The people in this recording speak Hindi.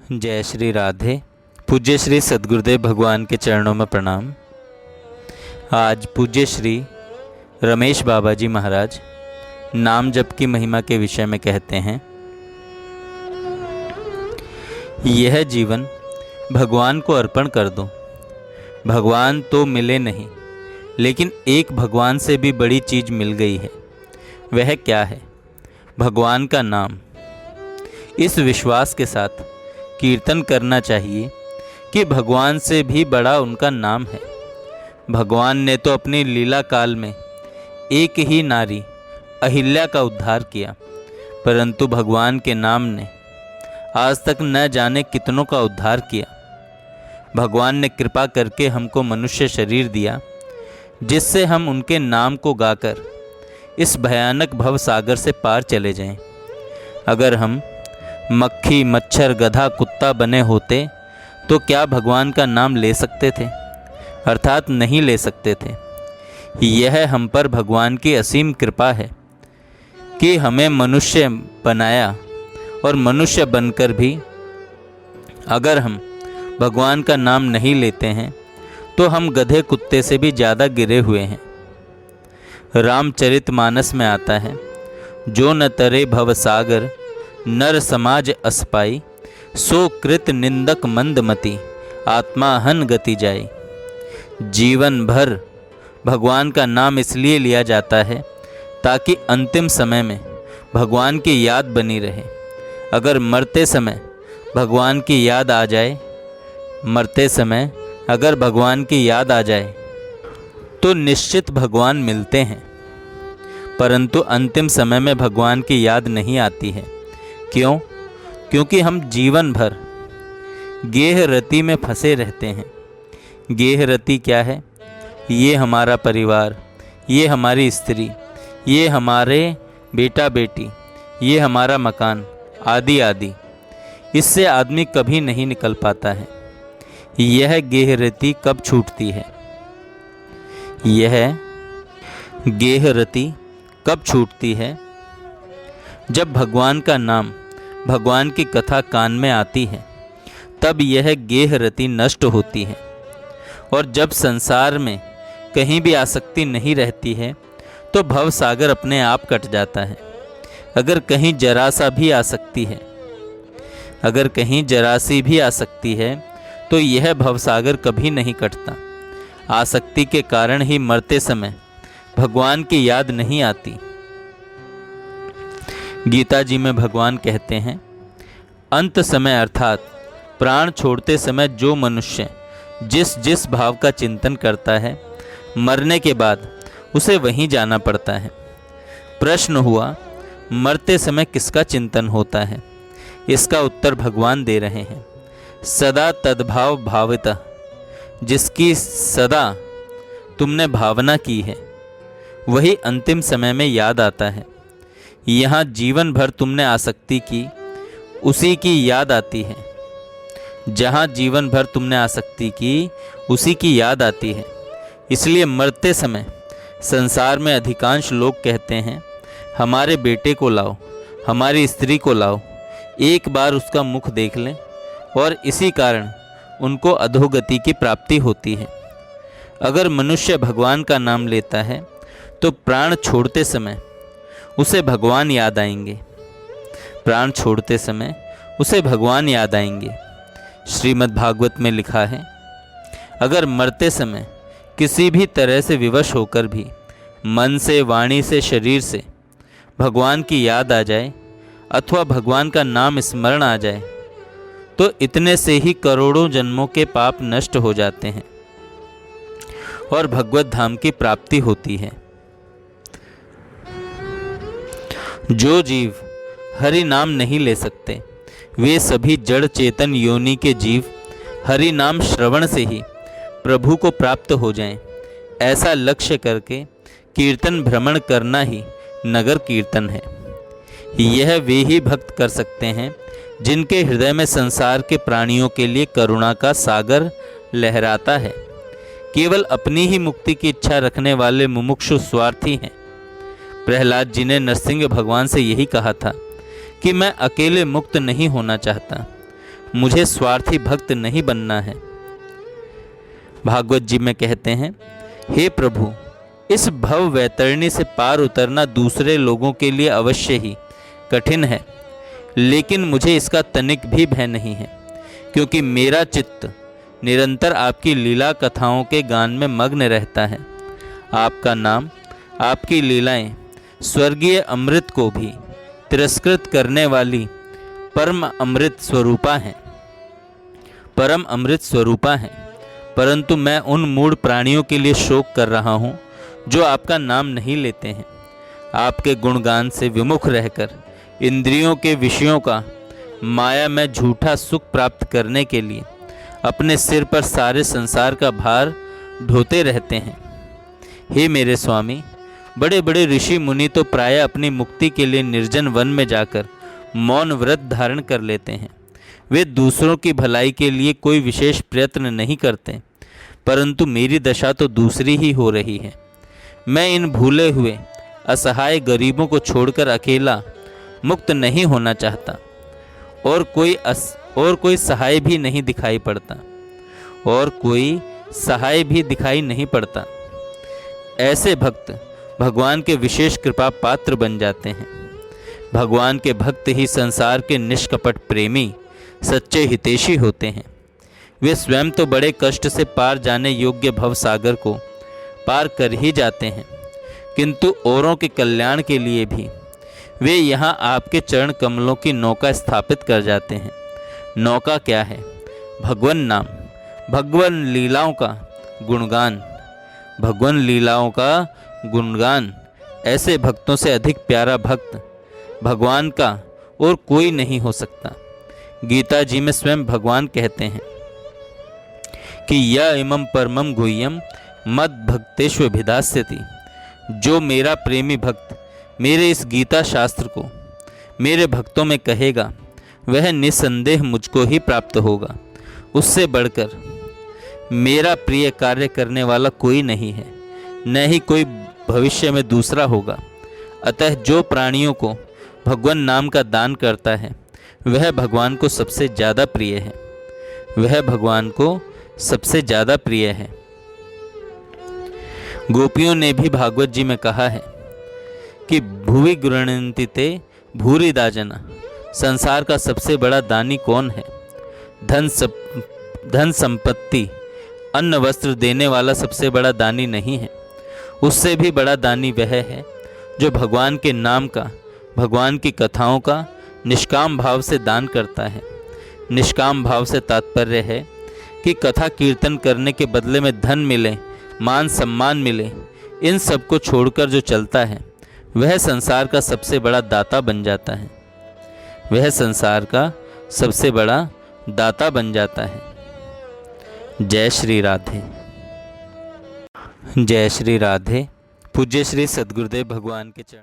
जय श्री राधे। पूज्य श्री सद्गुरुदेव भगवान के चरणों में प्रणाम। आज पूज्य श्री रमेश बाबा जी महाराज नाम जप की महिमा के विषय में कहते हैं, यह जीवन भगवान को अर्पण कर दो। भगवान तो मिले नहीं, लेकिन एक भगवान से भी बड़ी चीज़ मिल गई है। वह क्या है? भगवान का नाम। इस विश्वास के साथ कीर्तन करना चाहिए कि भगवान से भी बड़ा उनका नाम है। भगवान ने तो अपनी लीला काल में एक ही नारी अहिल्या का उद्धार किया, परंतु भगवान के नाम ने आज तक न जाने कितनों का उद्धार किया। भगवान ने कृपा करके हमको मनुष्य शरीर दिया, जिससे हम उनके नाम को गाकर इस भयानक भव सागर से पार चले जाएं। अगर हम मक्खी, मच्छर, गधा, कुत्ता बने होते तो क्या भगवान का नाम ले सकते थे? अर्थात नहीं ले सकते थे। यह हम पर भगवान की असीम कृपा है कि हमें मनुष्य बनाया, और मनुष्य बनकर भी अगर हम भगवान का नाम नहीं लेते हैं तो हम गधे कुत्ते से भी ज़्यादा गिरे हुए हैं। रामचरितमानस में आता है, जो न तरे भव सागर नर समाज असपाई, सो कृत निंदक मंदमति आत्मा हन गति जाए। जीवन भर भगवान का नाम इसलिए लिया जाता है ताकि अंतिम समय में भगवान की याद बनी रहे। अगर मरते समय भगवान की याद आ जाए, अगर भगवान की याद आ जाए तो निश्चित भगवान मिलते हैं, परंतु अंतिम समय में भगवान की याद नहीं आती है। क्यों? क्योंकि हम जीवन भर गेह रति में फंसे रहते हैं। गेह रति क्या है? ये हमारा परिवार, ये हमारी स्त्री, ये हमारे बेटा बेटी, ये हमारा मकान, आदि आदि। इससे आदमी कभी नहीं निकल पाता है। यह गेह रति कब छूटती है? यह गेह रति कब छूटती है? जब भगवान का नाम, भगवान की कथा कान में आती है, तब यह गेह रति नष्ट होती है। और जब संसार में कहीं भी आसक्ति नहीं रहती है तो भव सागर अपने आप कट जाता है। अगर कहीं जरा सी भी आसक्ति है तो यह भव सागर कभी नहीं कटता। आसक्ति के कारण ही मरते समय भगवान की याद नहीं आती। गीता जी में भगवान कहते हैं, अंत समय अर्थात प्राण छोड़ते समय जो मनुष्य जिस जिस भाव का चिंतन करता है, मरने के बाद उसे वहीं जाना पड़ता है। प्रश्न हुआ, मरते समय किसका चिंतन होता है? इसका उत्तर भगवान दे रहे हैं, सदा तद्भाव भावितः। जिसकी सदा तुमने भावना की है वही अंतिम समय में याद आता है। यहाँ जीवन भर तुमने आसक्ति की, उसी की याद आती है। जहाँ जीवन भर तुमने आसक्ति की, उसी की याद आती है। इसलिए मरते समय संसार में अधिकांश लोग कहते हैं, हमारे बेटे को लाओ, हमारी स्त्री को लाओ, एक बार उसका मुख देख लें, और इसी कारण उनको अधोगति की प्राप्ति होती है। अगर मनुष्य भगवान का नाम लेता है तो प्राण छोड़ते समय उसे भगवान याद आएंगे। श्रीमद् भागवत में लिखा है, अगर मरते समय किसी भी तरह से विवश होकर भी मन से, वाणी से, शरीर से भगवान की याद आ जाए अथवा भगवान का नाम स्मरण आ जाए तो इतने से ही करोड़ों जन्मों के पाप नष्ट हो जाते हैं और भगवत धाम की प्राप्ति होती है। जो जीव हरि नाम नहीं ले सकते, वे सभी जड़ चेतन योनि के जीव हरि नाम श्रवण से ही प्रभु को प्राप्त हो जाएं। ऐसा लक्ष्य करके कीर्तन भ्रमण करना ही नगर कीर्तन है। यह वे ही भक्त कर सकते हैं जिनके हृदय में संसार के प्राणियों के लिए करुणा का सागर लहराता है। केवल अपनी ही मुक्ति की इच्छा रखने वाले मुमुक्षु स्वार्थी हैं। प्रहलाद जी ने नरसिंह भगवान से यही कहा था कि मैं अकेले मुक्त नहीं होना चाहता, मुझे स्वार्थी भक्त नहीं बनना है। भागवत जी में कहते हैं, हे प्रभु, इस भव वैतरणी से पार उतरना दूसरे लोगों के लिए अवश्य ही कठिन है, लेकिन मुझे इसका तनिक भी भय नहीं है, क्योंकि मेरा चित्त निरंतर आपकी लीला कथाओं के गान में मग्न रहता है। आपका नाम, आपकी लीलाएं स्वर्गीय अमृत को भी तिरस्कृत करने वाली परम अमृत स्वरूपा हैं, परम अमृत स्वरूपा हैं। परंतु मैं उन मूढ़ प्राणियों के लिए शोक कर रहा हूँ जो आपका नाम नहीं लेते हैं। आपके गुणगान से विमुख रहकर इंद्रियों के विषयों का माया में झूठा सुख प्राप्त करने के लिए अपने सिर पर सारे संसार का भार ढोते रहते हैं। हे मेरे स्वामी, बड़े बड़े ऋषि मुनि तो प्रायः अपनी मुक्ति के लिए निर्जन वन में जाकर मौन व्रत धारण कर लेते हैं। वे दूसरों की भलाई के लिए कोई विशेष प्रयत्न नहीं करते, परंतु मेरी दशा तो दूसरी ही हो रही है। मैं इन भूले हुए असहाय गरीबों को छोड़कर अकेला मुक्त नहीं होना चाहता, और कोई सहाय भी नहीं दिखाई पड़ता, और कोई सहाय भी दिखाई नहीं पड़ता। ऐसे भक्त भगवान के विशेष कृपा पात्र बन जाते हैं। भगवान के भक्त ही संसार के निष्कपट प्रेमी, सच्चे हितैषी होते हैं। वे स्वयं तो बड़े कष्ट से पार जाने योग्य भव सागर को पार कर ही जाते हैं, किंतु औरों के कल्याण के लिए भी वे यहाँ आपके चरण कमलों की नौका स्थापित कर जाते हैं। नौका क्या है? भगवन नाम, भगवन लीलाओं का गुणगान, भगवन लीलाओं का गुणगान। ऐसे भक्तों से अधिक प्यारा भक्त भगवान का और कोई नहीं हो सकता। गीता जी में स्वयं भगवान कहते हैं कि या इमं परमं गुह्यम मद भक्तेष्वभिधास्यति। जो मेरा प्रेमी भक्त मेरे इस गीता शास्त्र को मेरे भक्तों में कहेगा, वह निसंदेह मुझको ही प्राप्त होगा। उससे बढ़कर मेरा प्रिय कार्य करने वाला कोई नहीं है, न ही कोई भविष्य में दूसरा होगा। अतः जो प्राणियों को भगवान नाम का दान करता है, वह भगवान को सबसे ज़्यादा प्रिय है, वह भगवान को सबसे ज़्यादा प्रिय है। गोपियों ने भी भागवत जी में कहा है कि भुवि गृह्णन्ति ते भूरिदा जना। संसार का सबसे बड़ा दानी कौन है? धन संपत्ति, अन्न वस्त्र देने वाला सबसे बड़ा दानी नहीं है। उससे भी बड़ा दानी वह है जो भगवान के नाम का, भगवान की कथाओं का निष्काम भाव से दान करता है। निष्काम भाव से तात्पर्य है कि कथा कीर्तन करने के बदले में धन मिले, मान सम्मान मिले, इन सब को छोड़कर जो चलता है, वह संसार का सबसे बड़ा दाता बन जाता है। वह संसार का सबसे बड़ा दाता बन जाता है। जय श्री राधे। जय श्री राधे। पूज्य श्री सद्गुरुदेव भगवान के चरण।